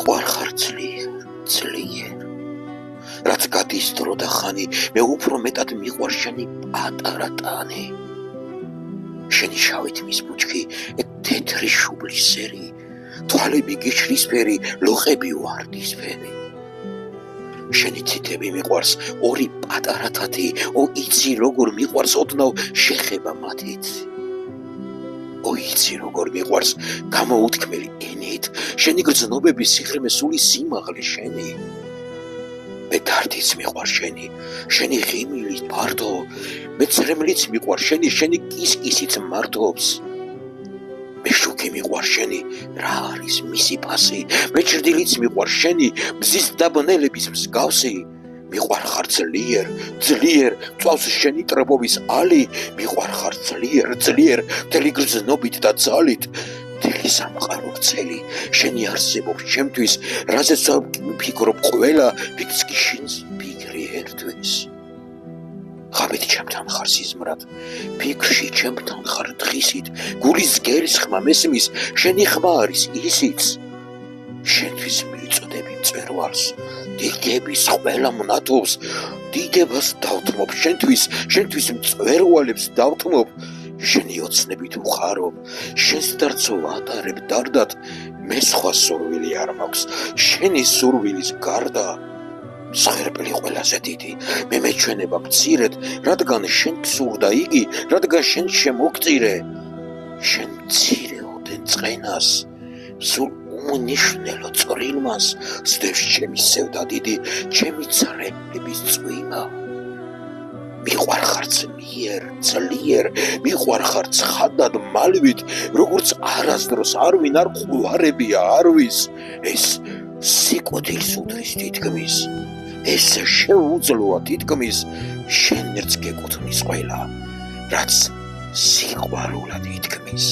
მიყვარხარ ძლიერ რაც გადის დრო და ხანი მე უფრო მეტად მიყვარ შენი პატარა ტანი შენი შავი თმის ბუჩქი თეთრი შუბლის სერი თვალები გიჩრისფერი ლოყები ვარდისფერი შენი ციტები მიყვარს ორი პატარა თათი იცი როგორ მიყვარს ოდნავ შეხება მათიც იცი როგორ მიყვარს გამოუთქმელი ენით შენი გრძნობების სიღრმე სული სიმაღლე შენი მე დარდიც მიყვარ შენი ღიმილით ფართო მე წრემლიც მიყვარ შენი კისკისით მარტობს მე შუქი მიყვარ შენი რა არის მისი ფასი მე ჭრდილიც მიყვარ შენი მზის დაბნელების მსგავსი მიყვარხარ ძლიერ წვავს შენი ტრებობის ალი მიყვარხარ ძლიერ მთელი გრძნობით და ძალით მთელი სამყარო ვრცელი შენი არსებობს ჩემთვის რაზეც ვფიქრობ ყველა ფიქრს კი შინს ფიქრი ერთვის ხაბეთ ჩემთან ხარ სიზმრად ფიქრში ჩემთან ხარ დღისით გულის გერის ხმა მესმის შენი ხმა არის ისიც შენთვის მიწოდები მწვერვალს დიდების ყველა მნათობს დიდებას დავთმობ შენთვის მწვერვალებს დავთმობ შენი ოცნებით ვხარობ შენს დარდს ვატარებ დარდად მე სხვა სურვილი არ მაქვს შენი სურვილის გარდა მსხვერპლი ყველაზე დიდი მე მეჩვენება მცირედ რადგან შენ გსურდა იგი რადგან შენ შემოგწირე შენ მცირე ოდენ წყენას სულ უნიშნელო წრილმას სდევს ჩემი სევდა დიდი ჩემი წრეების წვიმა მიყვარხარ ძლიერ მიყვარხარ ცხადად მალვით როგორც არასდროს არვინ არ ყვარებია არვის ეს სიკვდილს უდრის თითქმის ეს შეუძლოა თითქმის შენ ერთს გეკუთვნის ყველა რაც სიყვარულად ითქმის